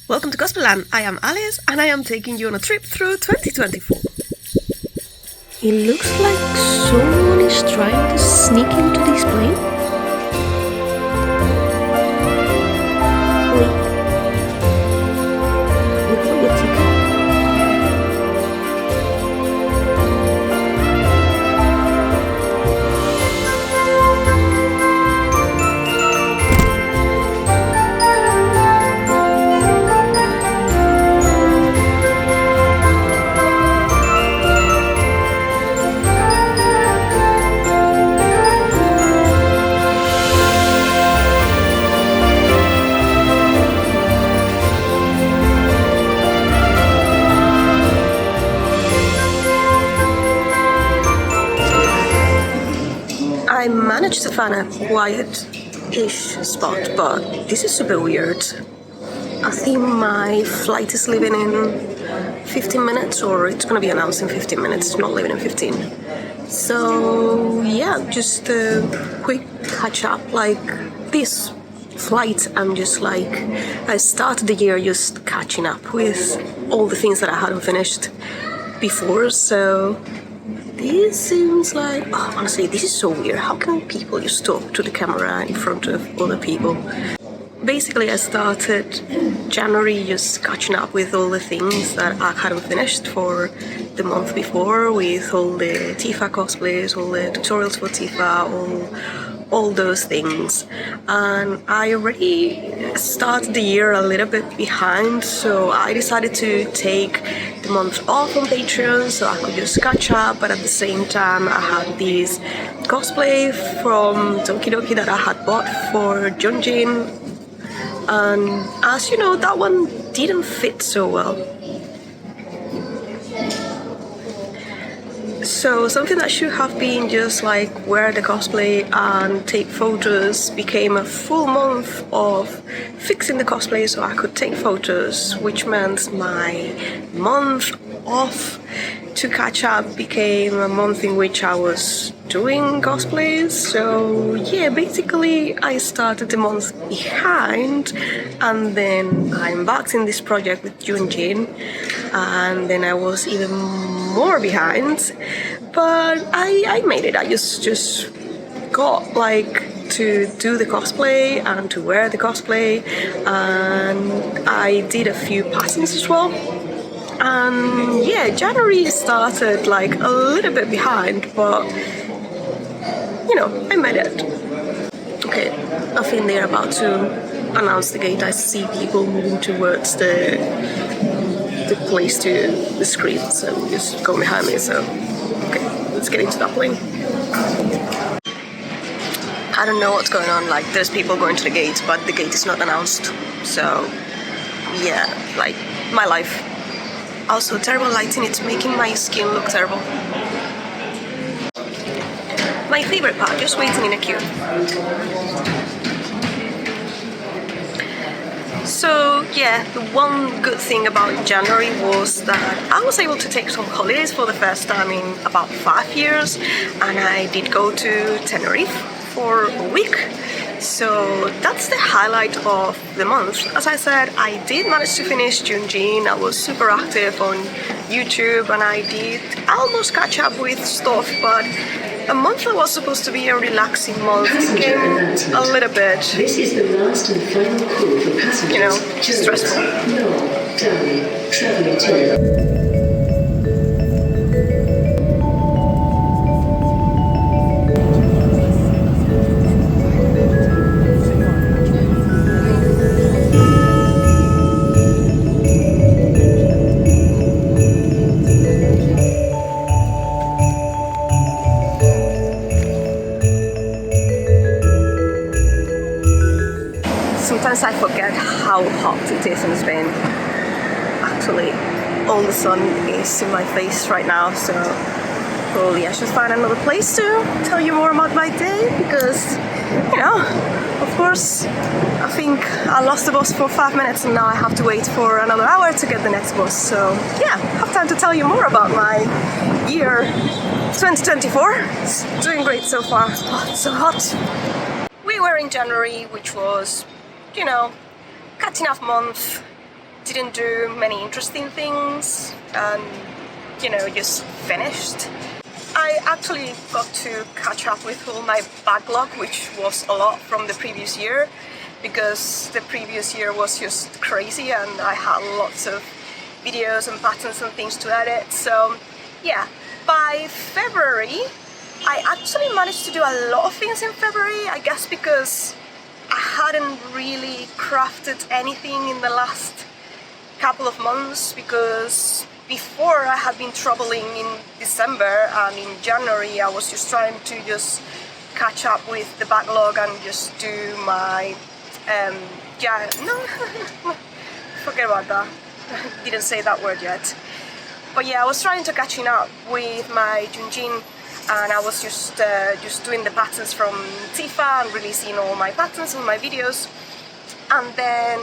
Welcome to Cosplayland. I am Alice and I am taking you on a trip through 2024. It looks like someone is trying to sneak into this plane. Wait. Look for your ticket. I managed to find a quiet-ish spot, but this is super weird. I think my flight is leaving in 15 minutes, or it's gonna be announced in 15 minutes, not leaving in 15. So yeah, just a quick catch up. Like this flight, I'm just like, I started the year just catching up with all the things that I hadn't finished before, so this seems like, oh, honestly, this is so weird. How can people just talk to the camera in front of other people? Basically, I started January just catching up with all the things that I hadn't finished for the month before, with all the Tifa cosplays, all the tutorials for Tifa, all those things. And I already started the year a little bit behind, so I decided to take the month off on Patreon so I could just catch up, but at the same time I had this cosplay from Doki Doki that I had bought for Junjin, and as you know, that one didn't fit so well. So something that should have been just like wear the cosplay and take photos became a full month of fixing the cosplay so I could take photos, which meant my month off to catch up became a month in which I was doing cosplays. So yeah, basically I started the month behind, and then I embarked in this project with Junjin, and then I was even more behind, but I made it. I just got like to do the cosplay and to wear the cosplay, and I did a few passings as well. And yeah, January started like a little bit behind, but you know, I made it. Okay, I think they're about to announce the gate. I see people moving towards the place to the screen, so just go behind me. So okay, let's get into that plane. I don't know what's going on. Like, there's people going to the gate, but the gate is not announced. So yeah, like my life. Also, terrible lighting. It's making my skin look terrible. My favorite part, just waiting in a queue. So yeah, the one good thing about January was that I was able to take some holidays for the first time in about 5 years, and I did go to Tenerife for a week. So that's the highlight of the month. As I said, I did manage to finish Junjin. I was super active on YouTube and I did almost catch up with stuff, but a month that was supposed to be a relaxing month became a little bit, this is the last and final call for passengers, you know, stressful. North, Derby, travelling to... Sometimes I forget how hot it is in Spain. Actually, all the sun is in my face right now, so probably I should find another place to tell you more about my day, because, you know, of course, I think I lost the bus for 5 minutes and now I have to wait for another hour to get the next bus. So yeah, I have time to tell you more about my year 2024. It's doing great so far. Oh, it's so hot. We were in January, which was, you know, catching up month, didn't do many interesting things and, you know, just finished. I actually got to catch up with all my backlog, which was a lot from the previous year, because the previous year was just crazy and I had lots of videos and patterns and things to edit. So yeah, by February I actually managed to do a lot of things in February, I guess because I hadn't really crafted anything in the last couple of months, because before I had been troubling in December, and in January I was just trying to just catch up with the backlog and just do my yeah, no, forget about that, didn't say that word yet. But yeah, I was trying to catching up with my Junjin, and I was just doing the patterns from Tifa and releasing all my patterns on my videos. And then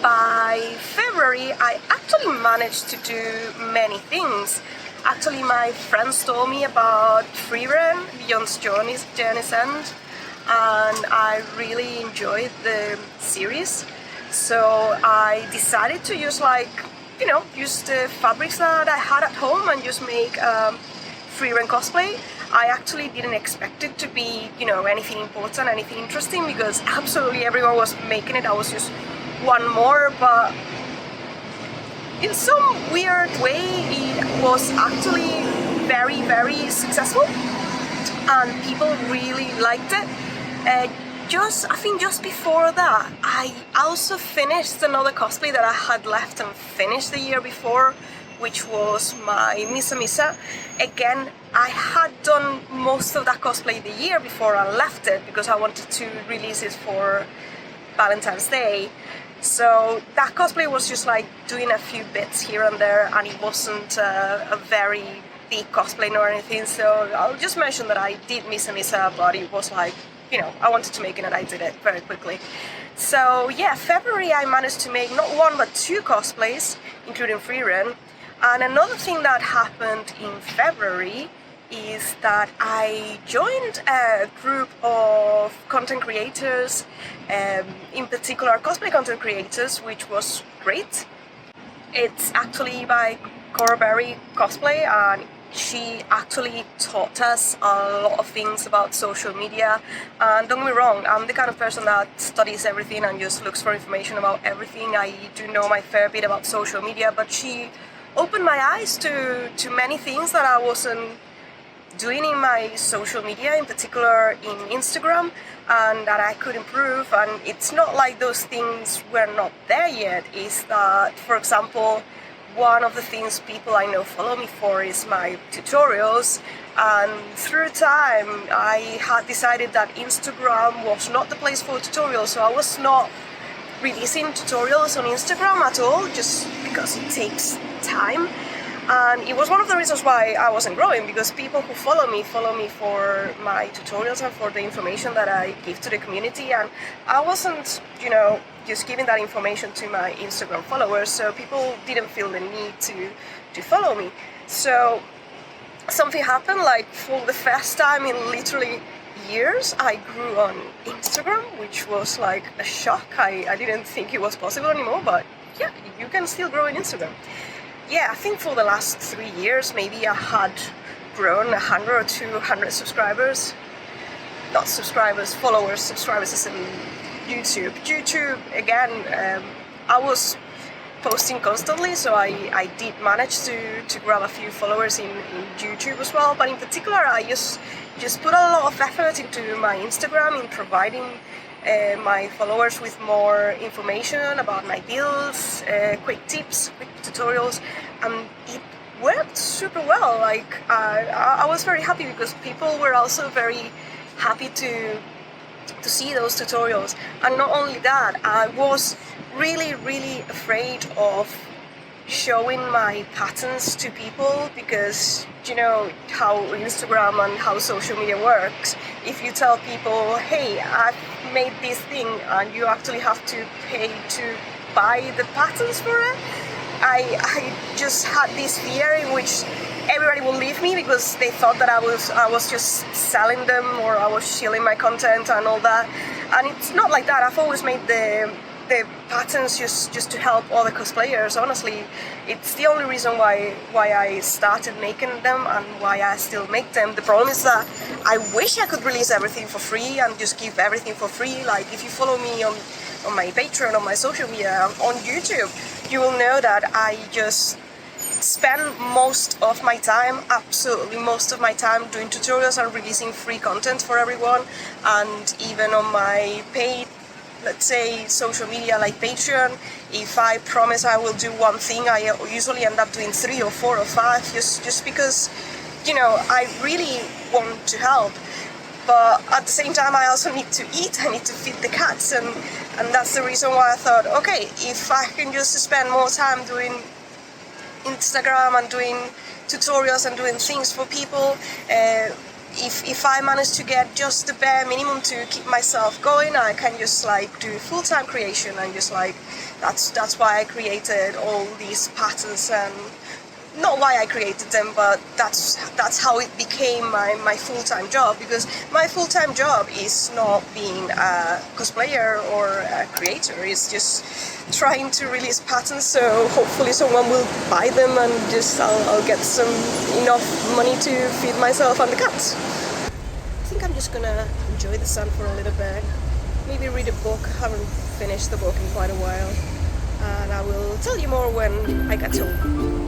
by February I actually managed to do many things. Actually, my friends told me about Freerun Beyond Journey's End, and I really enjoyed the series. So I decided to use, like, you know, use the fabrics that I had at home and just make Freerun cosplay. I actually didn't expect it to be, you know, anything important, anything interesting, because absolutely everyone was making it. I was just one more, but in some weird way it was actually very, very successful and people really liked it. I think just before that I also finished another cosplay that I had left and finished the year before, which was my Misa Misa. Again, I had done most of that cosplay the year before I left it because I wanted to release it for Valentine's Day. So that cosplay was just like doing a few bits here and there, and it wasn't a very big cosplay nor anything. So I'll just mention that I did Misa Misa, but it was like, you know, I wanted to make it and I did it very quickly. So yeah, February I managed to make not one but two cosplays, including Freerun. And another thing that happened in February is that I joined a group of content creators, in particular cosplay content creators, which was great. It's actually by Ocotber Cosplay, and she actually taught us a lot of things about social media. And don't get me wrong, I'm the kind of person that studies everything and just looks for information about everything. I do know my fair bit about social media, but she opened my eyes to many things that I wasn't doing in my social media, in particular in Instagram, and that I could improve. And it's not like those things were not there yet. Is that, for example, one of the things people I know follow me for is my tutorials, and through time I had decided that Instagram was not the place for tutorials, so I was not releasing tutorials on Instagram at all, just because it takes time. And it was one of the reasons why I wasn't growing, because people who follow me for my tutorials and for the information that I give to the community, and I wasn't, you know, just giving that information to my Instagram followers, so people didn't feel the need to follow me. So something happened, like for the first time in literally years I grew on Instagram, which was like a shock. I didn't think it was possible anymore, but yeah, you can still grow on Instagram. Yeah, I think for the last 3 years maybe I had grown 100 or 200 subscribers. Not subscribers, followers. Subscribers is in YouTube. YouTube, again, I was posting constantly, so I did manage to grab a few followers in YouTube as well. But in particular, I just put a lot of effort into my Instagram in providing my followers with more information about my builds, quick tips, quick tutorials, and it worked super well. Like I was very happy because people were also very happy to see those tutorials. And not only that, I was really afraid of showing my patterns to people, because you know how Instagram and how social media works. If you tell people, hey, I've made this thing, and you actually have to pay to buy the patterns for it, I just had this fear in which everybody will leave me because they thought that I was just selling them, or I was shilling my content and all that. And it's not like that. I've always made the the patterns just to help other cosplayers. Honestly, it's the only reason why I started making them and why I still make them. The problem is that I wish I could release everything for free and just give everything for free. Like, if you follow me on my Patreon, on my social media, on YouTube, you will know that I just spend most of my time, absolutely most of my time, doing tutorials and releasing free content for everyone. And even on my paid, let's say, social media like Patreon, if I promise I will do one thing, I usually end up doing 3 or 4 or 5, just because, you know, I really want to help. But at the same time, I also need to eat, I need to feed the cats, and that's the reason why I thought, okay, if I can just spend more time doing Instagram and doing tutorials and doing things for people, if I manage to get just the bare minimum to keep myself going, I can just like do full-time creation, and just like that's why I created all these patterns, and not why I created them, but that's how it became my full-time job, because my full-time job is not being a cosplayer or a creator, it's just trying to release patterns, so hopefully someone will buy them, and just I'll get some enough money to feed myself and the cats. I think I'm just gonna enjoy the sun for a little bit, maybe read a book. I haven't finished the book in quite a while, and I will tell you more when I get home.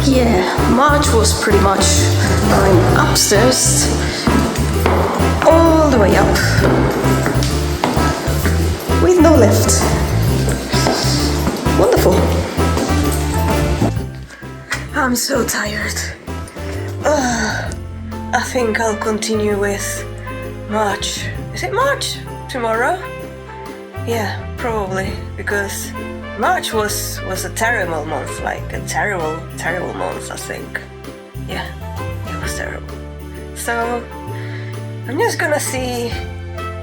Yeah, March was pretty much going upstairs all the way up with no lift. Wonderful. I'm so tired. I think I'll continue with March. Is it March? Tomorrow? Yeah, probably, because March was a terrible month, like a terrible month, I think. Yeah, it was terrible. So I'm just gonna see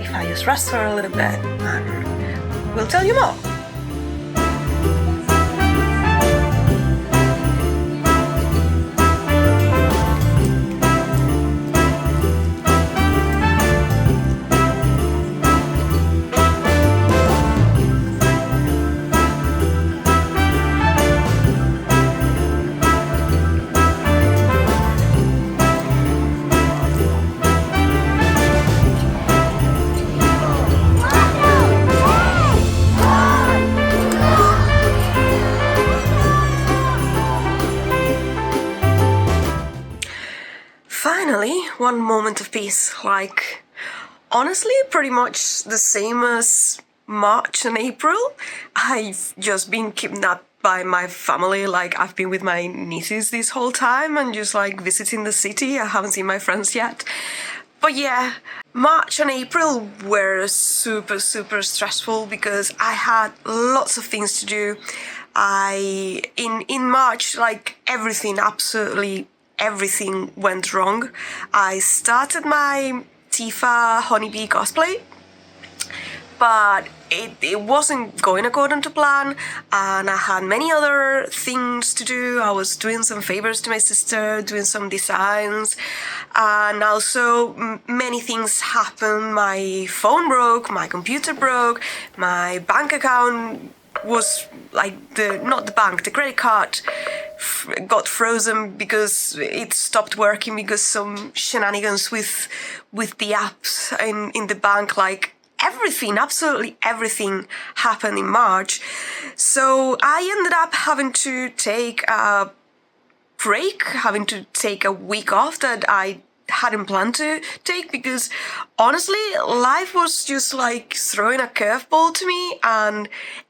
if I just rest for a little bit, and we'll tell you more. Finally, one moment of peace. Like, honestly, pretty much the same as March and April. I've just been kidnapped by my family. Like, I've been with my nieces this whole time and just like visiting the city. I haven't seen my friends yet. But yeah, March and April were super stressful because I had lots of things to do. In March, like, everything, absolutely everything went wrong. I started my Tifa honeybee cosplay, but it wasn't going according to plan, and I had many other things to do. I was doing some favors to my sister, doing some designs, and also many things happened. My phone broke, my computer broke, my bank account was like the credit card got frozen because it stopped working because some shenanigans with the apps in the bank. Like, everything, absolutely everything happened in March. So I ended up having to take a break, having to take a week off that I hadn't planned to take, because honestly life was just like throwing a curveball to me, and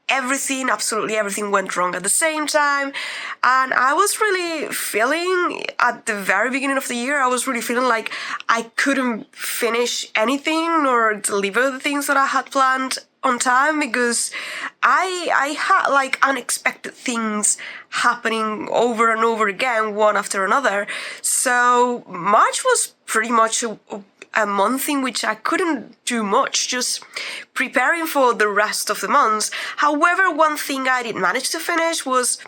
everything, absolutely everything went wrong at the same time. And I was really feeling, at the very beginning of the year, I was really feeling like I couldn't finish anything or deliver the things that I had planned on time because I had like unexpected things happening over and over again, one after another. So March was pretty much a month in which I couldn't do much, just preparing for the rest of the months. However, one thing I did manage to finish was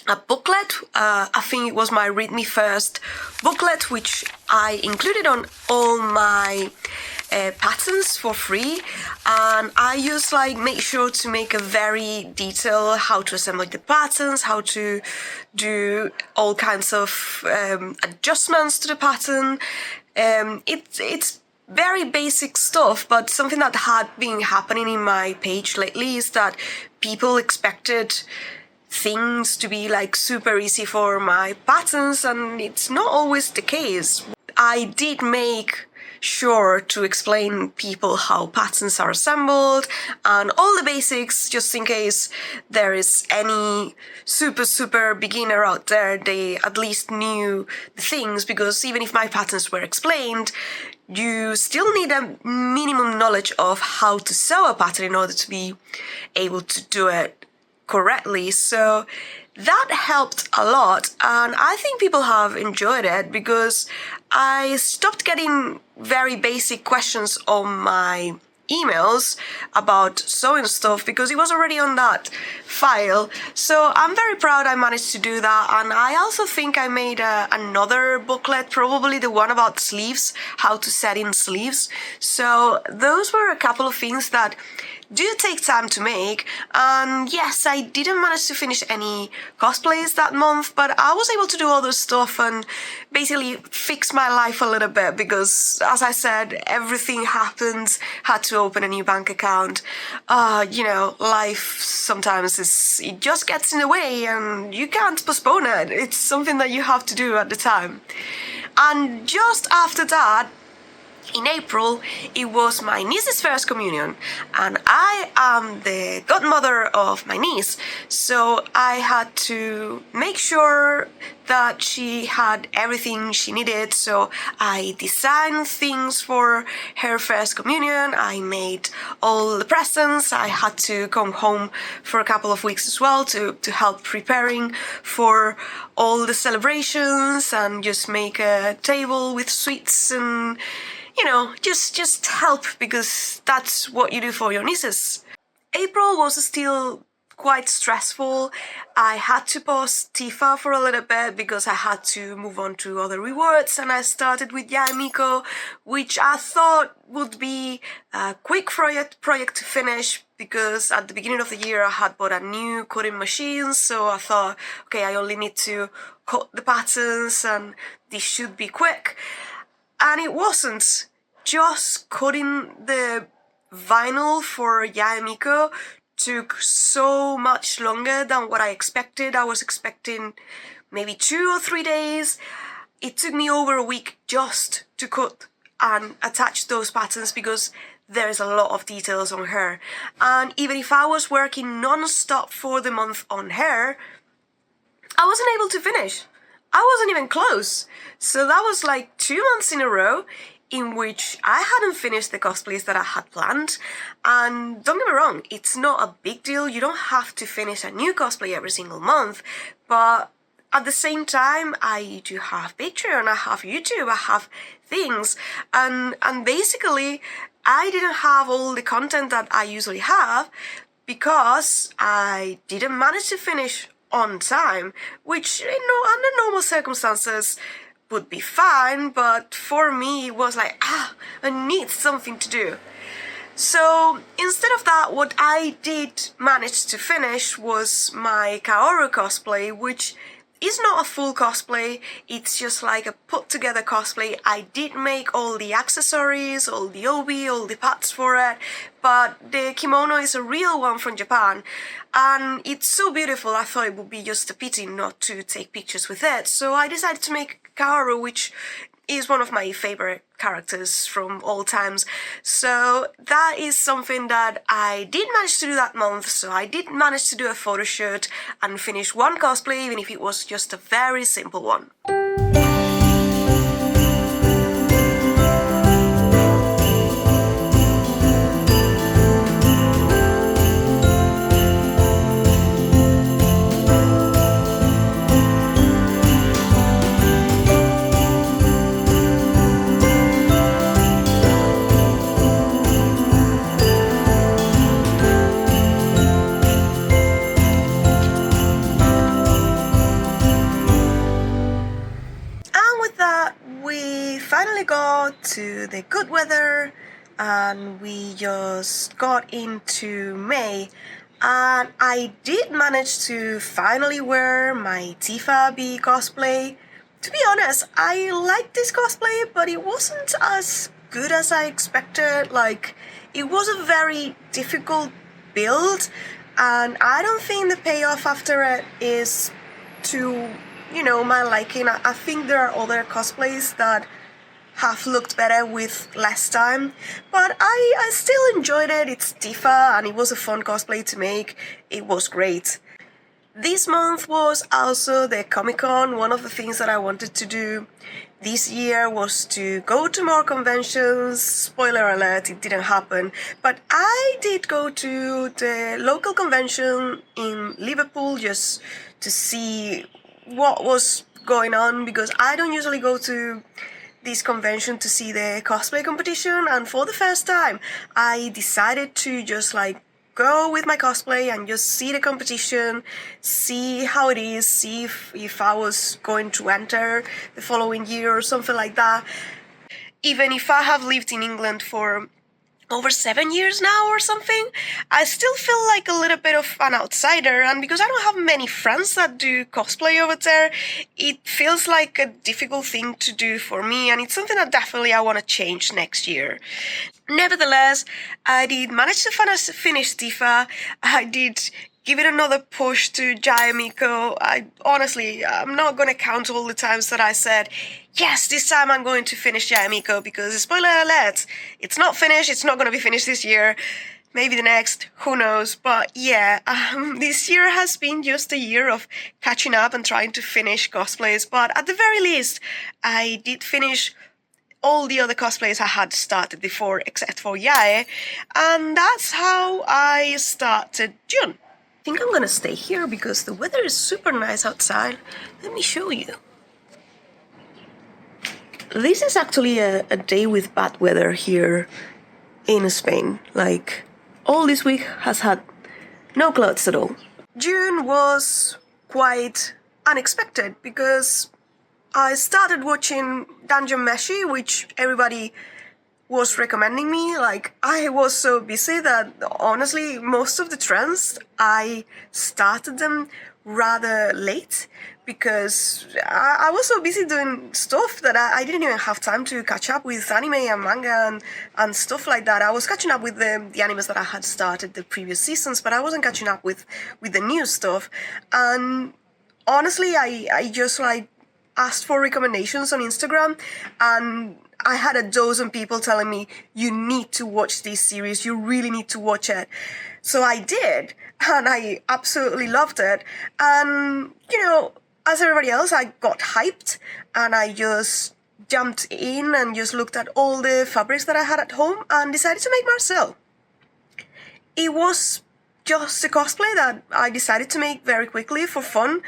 a booklet. I think it was my Read Me First booklet, which I included on all my patterns for free, and I just like make sure to make a very detailed how to assemble the patterns, how to do all kinds of adjustments to the pattern. It's very basic stuff, but something that had been happening in my page lately is that people expected things to be like super easy for my patterns, and it's not always the case. I did make sure to explain people how patterns are assembled and all the basics, just in case there is any super beginner out there, they at least knew the things, because even if my patterns were explained, you still need a minimum knowledge of how to sew a pattern in order to be able to do it correctly. So that helped a lot, and I think people have enjoyed it because I stopped getting very basic questions on my emails about sewing stuff because it was already on that file. So I'm very proud I managed to do that, and I also think I made another booklet, probably the one about sleeves, how to set in sleeves. So those were a couple of things that do take time to make, and yes, I didn't manage to finish any cosplays that month, but I was able to do other stuff and basically fix my life a little bit because, as I said, everything happened, had to open a new bank account. Life sometimes it just gets in the way and you can't postpone it. It's something that you have to do at the time. And just after that, in April, it was my niece's first communion, and I am the godmother of my niece, so I had to make sure that she had everything she needed. So I designed things for her first communion, I made all the presents, I had to come home for a couple of weeks as well to help preparing for all the celebrations and just make a table with sweets and just help, because that's what you do for your nieces. April was still quite stressful. I had to pause Tifa for a little bit because I had to move on to other rewards, and I started with Yaemiko, which I thought would be a quick project to finish because at the beginning of the year I had bought a new cutting machine, so I thought, okay, I only need to cut the patterns and this should be quick. And it wasn't. Just cutting the vinyl for Yaemiko took so much longer than what I expected. I was expecting maybe 2 or 3 days. It took me over a week just to cut and attach those patterns because there's a lot of details on her. And even if I was working non-stop for the month on her, I wasn't able to finish. I wasn't even close. So that was like 2 months in a row in which I hadn't finished the cosplays that I had planned. And don't get me wrong, it's not a big deal. You don't have to finish a new cosplay every single month. But at the same time, I do have Patreon, I have YouTube, I have things. And basically, I didn't have all the content that I usually have because I didn't manage to finish on time, which, under normal circumstances would be fine, but for me it was like, I need something to do. So instead of that, what I did manage to finish was my Kaoru cosplay, which is not a full cosplay, it's just like a put together cosplay. I did make all the accessories, all the obi, all the pads for it, but the kimono is a real one from Japan, and it's so beautiful I thought it would be just a pity not to take pictures with it, so I decided to make Kaoru, which is one of my favorite characters from all times. So that is something that I did manage to do that month. So I did manage to do a photo shoot and finish one cosplay, even if it was just a very simple one. finally got to the good weather and we just got into May, and I did manage to finally wear my Tifa B cosplay. To be honest, I liked this cosplay, but it wasn't as good as I expected. Like, it was a very difficult build, and I don't think the payoff after it is to, my liking. I think there are other cosplays that have looked better with less time, but I still enjoyed it. It's Tifa, and it was a fun cosplay to make. It was great. This month was also the Comic-Con. One of the things that I wanted to do this year was to go to more conventions. Spoiler alert, it didn't happen. But I did go to the local convention in Liverpool just to see what was going on, because I don't usually go to this convention to see the cosplay competition, and for the first time I decided to just go with my cosplay and just see the competition, see how it is, see if I was going to enter the following year or something like that. Even if I have lived in England for over 7 years now or something, I still feel like a little bit of an outsider, and because I don't have many friends that do cosplay over there, it feels like a difficult thing to do for me, and it's something that definitely I want to change next year. Nevertheless, I did manage to finish Tifa. I did give it another push to Jayamiko. I'm not going to count all the times that I said, yes, this time I'm going to finish Jayamiko, because spoiler alert, it's not finished, it's not going to be finished this year. Maybe the next, who knows. But yeah, this year has been just a year of catching up and trying to finish cosplays. But at the very least, I did finish all the other cosplays I had started before, except for Yae, and that's how I started June. I think I'm gonna stay here because the weather is super nice outside. Let me show you. This is actually a day with bad weather here in Spain. All this week has had no clouds at all. June was quite unexpected because I started watching Dungeon Meshi, which everybody was recommending me. I was so busy that honestly most of the trends I started them rather late, because I was so busy doing stuff that I didn't even have time to catch up with anime and manga and stuff like that. I was catching up with the animes that I had started the previous seasons, but I wasn't catching up with the new stuff. And honestly, I just asked for recommendations on Instagram, and I had a dozen people telling me, you need to watch this series, you really need to watch it. So I did, and I absolutely loved it. And, as everybody else, I got hyped, and I just jumped in and just looked at all the fabrics that I had at home and decided to make Marcel. It was just a cosplay that I decided to make very quickly for fun.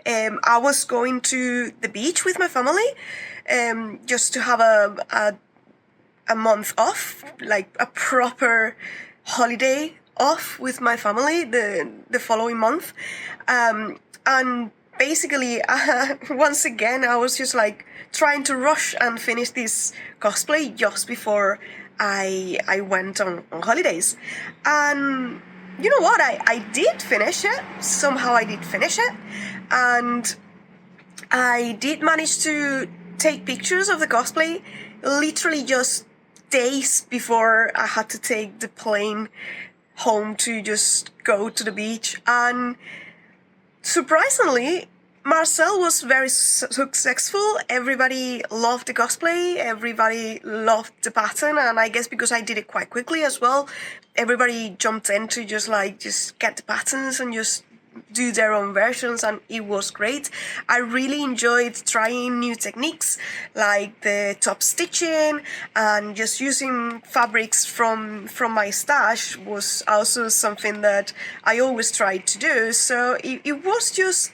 I was going to the beach with my family, just to have a month off, a proper holiday off with my family the following month. And basically, once again, I was just trying to rush and finish this cosplay just before I went on holidays. And you know what? I did finish it. Somehow I did finish it. And I did manage to take pictures of the cosplay literally just days before I had to take the plane home to just go to the beach. And surprisingly, Marcel was very successful. Everybody loved the cosplay, everybody loved the pattern, and I guess because I did it quite quickly as well, everybody jumped in to just get the patterns and just do their own versions, and it was great. I really enjoyed trying new techniques like the top stitching, and just using fabrics from my stash was also something that I always tried to do. So it was just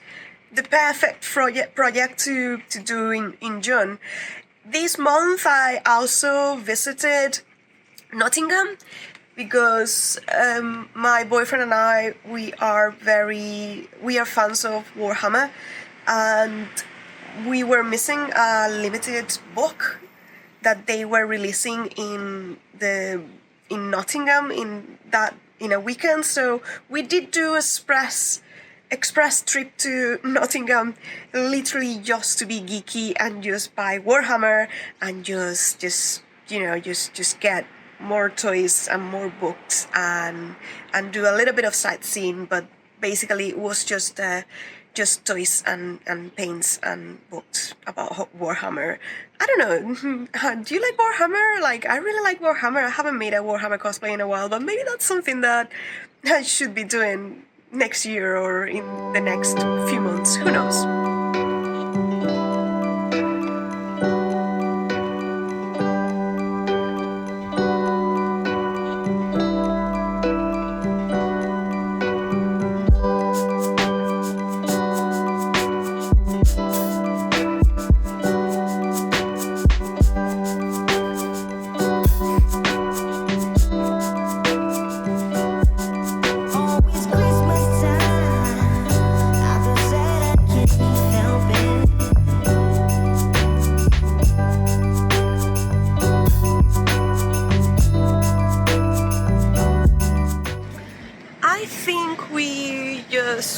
the perfect project to do in June. This month I also visited Nottingham, because my boyfriend and I, we are fans of Warhammer, and we were missing a limited book that they were releasing in Nottingham in a weekend. So we did do a express trip to Nottingham, literally just to be geeky and just buy Warhammer and just get more toys and more books and do a little bit of sightseeing. But basically it was just toys and paints and books about Warhammer. I don't know, do you like Warhammer? Like, I really like Warhammer. I haven't made a Warhammer cosplay in a while, but maybe that's something that I should be doing next year or in the next few months, who knows.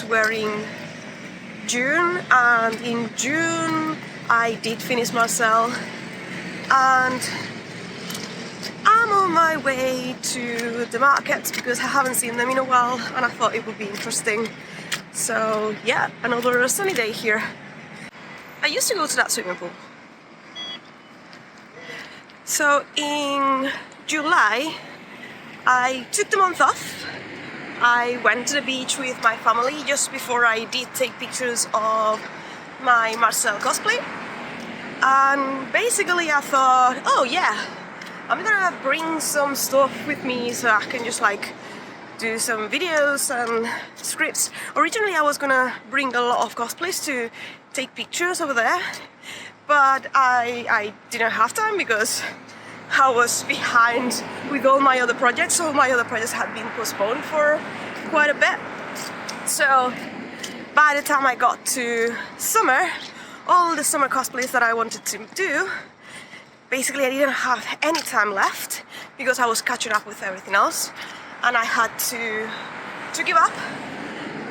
Were in June, and in June I did finish Marcel, and I'm on my way to the markets because I haven't seen them in a while and I thought it would be interesting. So yeah, another sunny day here. I used to go to that swimming pool. So in July I took the month off. I went to the beach with my family just before I did take pictures of my Marcel cosplay, and basically I thought, oh yeah, I'm gonna bring some stuff with me so I can just like do some videos and scripts. Originally I was gonna bring a lot of cosplays to take pictures over there, but I didn't have time because I was behind with all my other projects. All my other projects had been postponed for quite a bit. So by the time I got to summer, all the summer cosplays that I wanted to do, basically I didn't have any time left because I was catching up with everything else, and I had to give up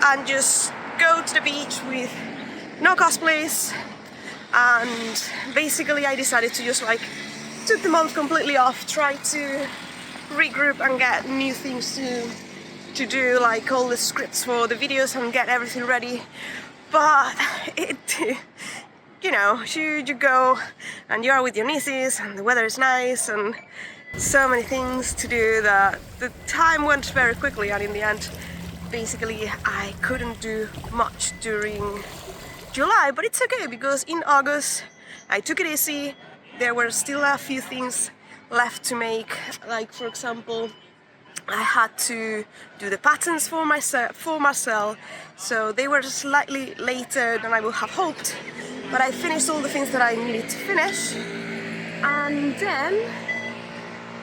and just go to the beach with no cosplays. And basically I decided to just like took the month completely off, try to regroup and get new things to do, like all the scripts for the videos and get everything ready. But you know, you go and you are with your nieces and the weather is nice and so many things to do that the time went very quickly, and in the end basically I couldn't do much during July. But it's okay because in August I took it easy. There were still a few things left to make, like for example I had to do the patterns for Marcel, so they were slightly later than I would have hoped, but I finished all the things that I needed to finish. And then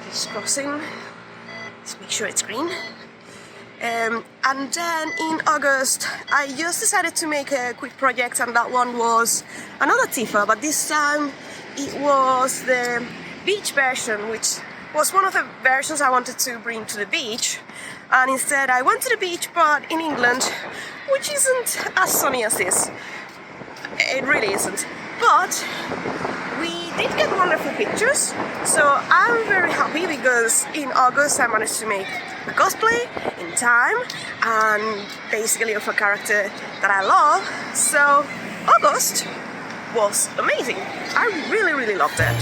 just crossing, let's make sure it's green. And then in August I just decided to make a quick project, and that one was another Tifa, but this time it was the beach version, which was one of the versions I wanted to bring to the beach. And instead I went to the beach, but in England, which isn't as sunny as this. It really isn't. But we did get wonderful pictures, so I'm very happy because in August I managed to make a cosplay in time and basically of a character that I love. So August was amazing. I really loved it.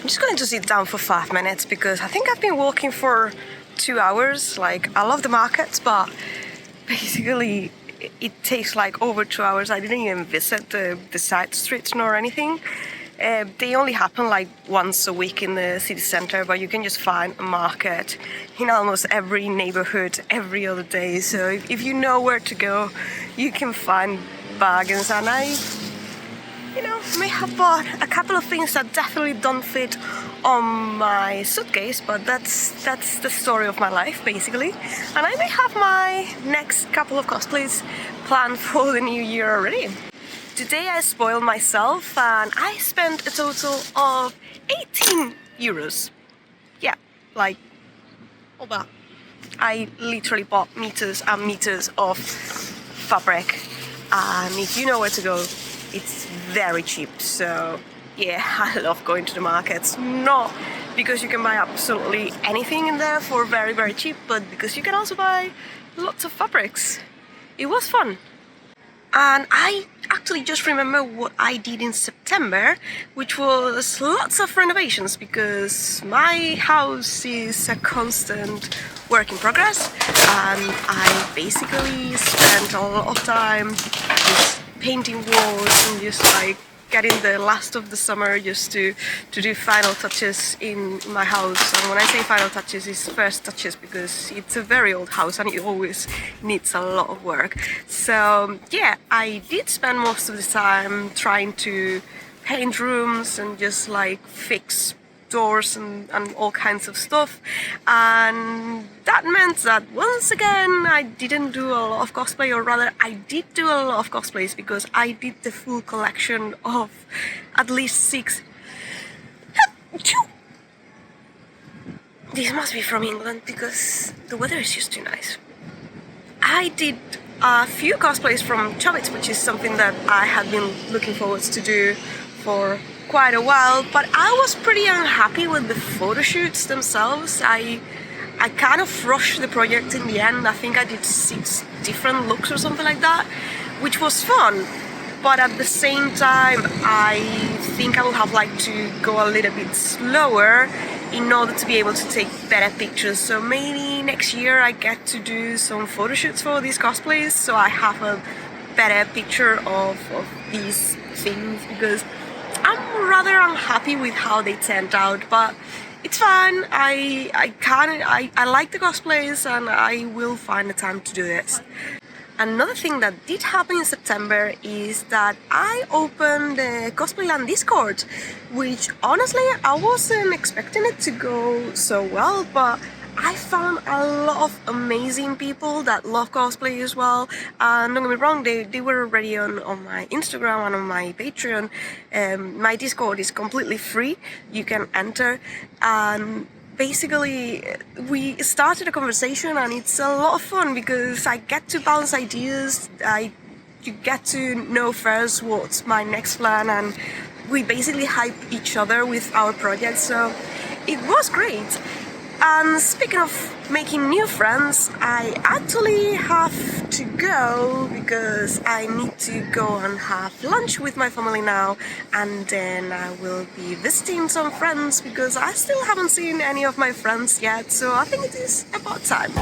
I'm just going to sit down for 5 minutes because I think I've been walking for 2 hours. Like, I love the markets, but basically it takes like over 2 hours. I didn't even visit the side streets nor anything. They only happen like once a week in the city center, but you can just find a market in almost every neighborhood every other day. So if you know where to go, you can find bargains. And I, may have bought a couple of things that definitely don't fit on my suitcase, but that's the story of my life basically. And I may have my next couple of cosplays planned for the new year already. Today I spoiled myself and I spent a total of 18 euros. Yeah, like all that. I literally bought meters and meters of fabric, and if you know where to go, it's very cheap. So yeah, I love going to the markets. Not because you can buy absolutely anything in there for very, very cheap, but because you can also buy lots of fabrics. It was fun. And I actually just remember what I did in September, which was lots of renovations, because my house is a constant work in progress, and I basically spent a lot of time just painting walls and just like getting the last of the summer just to do final touches in my house. And when I say final touches, it's first touches, because it's a very old house and it always needs a lot of work. So yeah, I did spend most of the time trying to paint rooms and just like fix doors and all kinds of stuff, and that meant that once again I didn't do a lot of cosplay, or rather I did do a lot of cosplays, because I did the full collection of at least 6. This must be from England because the weather is just too nice. I did a few cosplays from Chobits, which is something that I had been looking forward to do for quite a while, but I was pretty unhappy with the photo shoots themselves. I kind of rushed the project in the end. I think I did 6 different looks or something like that, which was fun, but at the same time I think I will have liked to go a little bit slower in order to be able to take better pictures. So maybe next year I get to do some photo shoots for these cosplays, so I have a better picture of these things, because I'm rather unhappy with how they turned out, but it's fine. I like the cosplays and I will find the time to do this. Another thing that did happen in September is that I opened the Cosplayland Discord, which honestly I wasn't expecting it to go so well, but I found a lot of amazing people that love cosplay as well. And don't get me wrong, they were already on my Instagram and on my Patreon. My Discord is completely free. You can enter, and basically we started a conversation, and it's a lot of fun because I get to bounce ideas. You get to know first what's my next plan, and we basically hype each other with our projects. So it was great. And speaking of making new friends, I actually have to go because I need to go and have lunch with my family now, and then I will be visiting some friends because I still haven't seen any of my friends yet, so I think it is about time.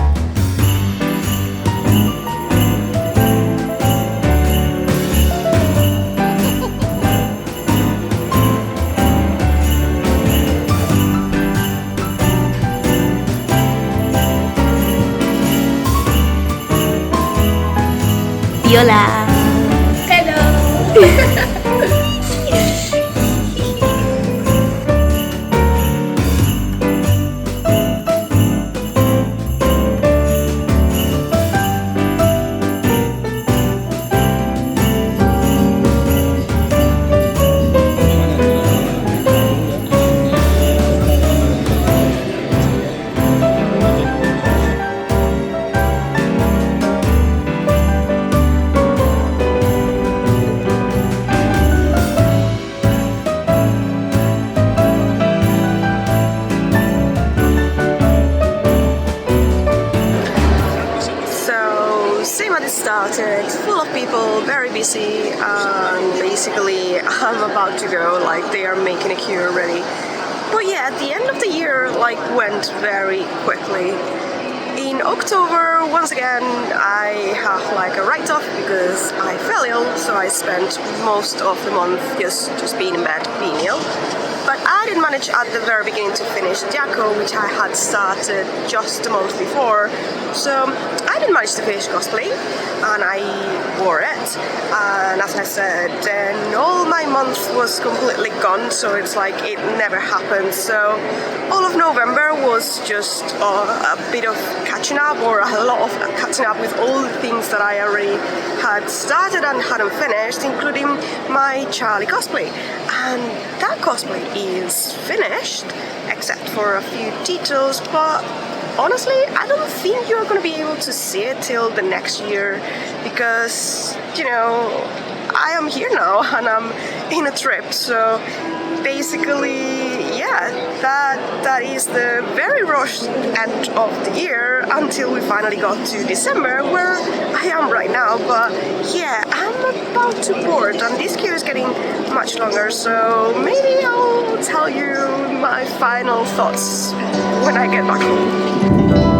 Hola. Hello. Started, full of people, very busy, and basically I'm about to go, like they are making a queue already. But yeah, at the end of the year like went very quickly. In October, once again, I have like a write-off because I fell ill, so I spent most of the month just being in bed, being ill. But I didn't manage at the very beginning to finish Diaco, which I had started just a month before. So I didn't manage to finish cosplay, and I wore it. And as I said, then all my month was completely gone, so it's like it never happened. So all of November was just a bit of catching up, or a lot of catching up with all the things that I already had started and hadn't finished, including my Charlie cosplay. And that cosplay is finished, except for a few details, but honestly, I don't think you're going to be able to see it till the next year because, you know, I am here now and I'm in a trip, so basically, yeah, that is the very rushed end of the year until we finally got to December, where I am right now. But yeah, I'm about to board, and this queue is getting much longer, so maybe I'll tell you my final thoughts when I get back home.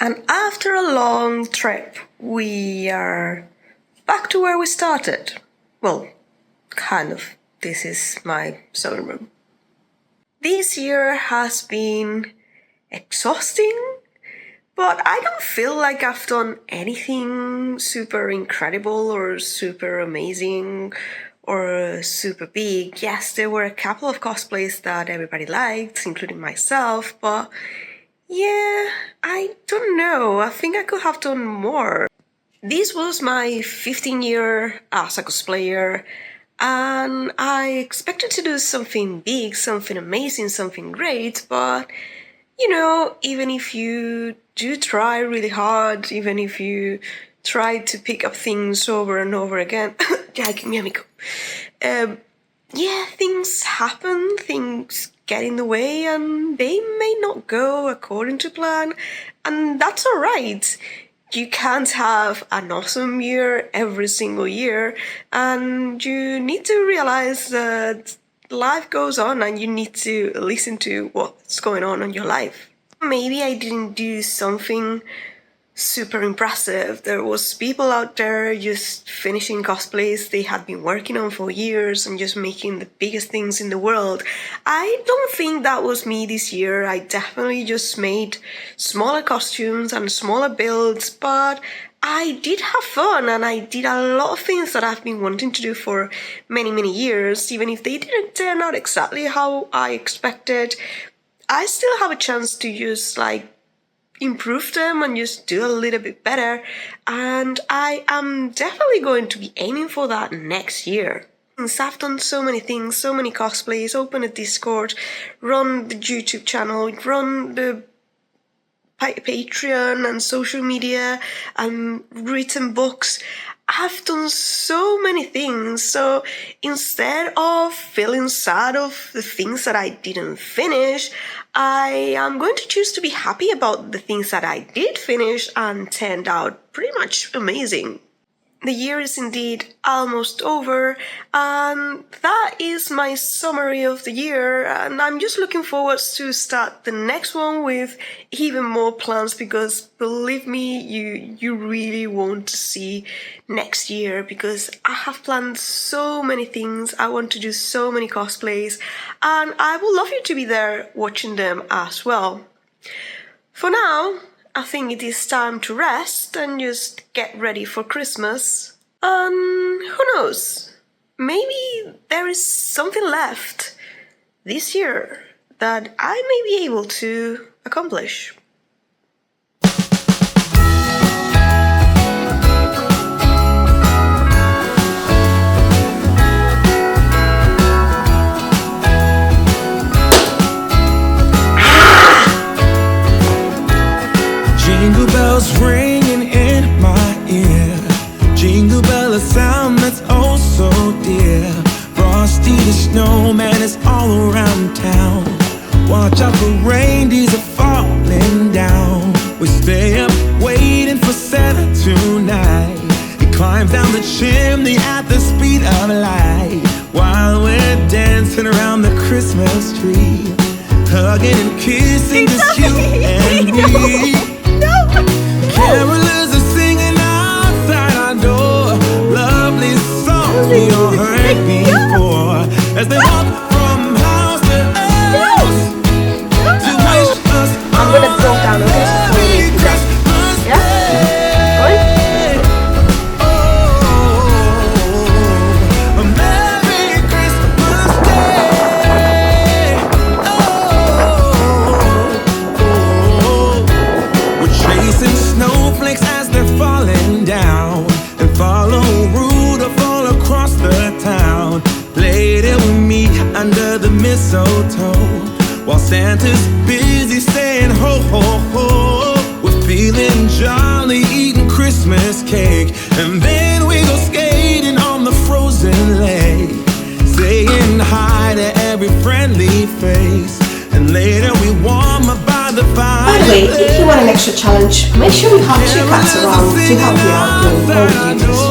And after a long trip, we are back to where we started. Well, kind of. This is my sewing room. This year has been exhausting, but I don't feel like I've done anything super incredible or super amazing or super big. Yes, there were a couple of cosplays that everybody liked, including myself, but yeah, I don't know. I think I could have done more. This was my 15th year as a cosplayer, and I expected to do something big, something amazing, something great, but you know, even if you do try really hard, even if you try to pick up things over and over again, yeah, give me a mic. Yeah, things happen, things get in the way, and they may not go according to plan, and that's alright. You can't have an awesome year every single year, and you need to realize that life goes on and you need to listen to what's going on in your life. Maybe I didn't do something super impressive. There was people out there just finishing cosplays they had been working on for years and just making the biggest things in the world. I don't think that was me this year. I definitely just made smaller costumes and smaller builds, but I did have fun and I did a lot of things that I've been wanting to do for many years. Even if they didn't turn out exactly how I expected, I still have a chance to just improve them and just do a little bit better, and I am definitely going to be aiming for that next year. Since I've done so many things, so many cosplays, open a Discord, run the YouTube channel, run the Patreon and social media and written books. I've done so many things, so instead of feeling sad of the things that I didn't finish, I am going to choose to be happy about the things that I did finish and turned out pretty much amazing. The year is indeed almost over, and that is my summary of the year, and I'm just looking forward to start the next one with even more plans, because believe me, you really want to see next year, because I have planned so many things. I want to do so many cosplays, and I would love you to be there watching them as well. For now, I think it is time to rest and just get ready for Christmas. And who knows, maybe there is something left this year that I may be able to accomplish. tell a sound that's oh so dear. Frosty the snowman is all around town. Watch out for reindeers are falling down. We stay up waiting for Santa tonight. He climbs down the chimney at the speed of light, while we're dancing around the Christmas tree, hugging and kissing just you and me. Carolers are singing outside our door, lovely songs we all heard before, as they walk from house to house to wish us I'm gonna go down, okay? Merry Christmas Day. Oh, a Merry Christmas Day. Oh, we're chasing snowflakes as they're falling down, and follow Rudolph all across the town. Later we meet under the mistletoe, while Santa's busy saying ho ho ho. We're feeling jolly, eating Christmas cake, and then we go skating on the frozen lake, saying hi to every friendly face, and later we warm up by the fire. By the way, if you want an extra challenge, make sure you have 2 cats around to help you out doing home duties.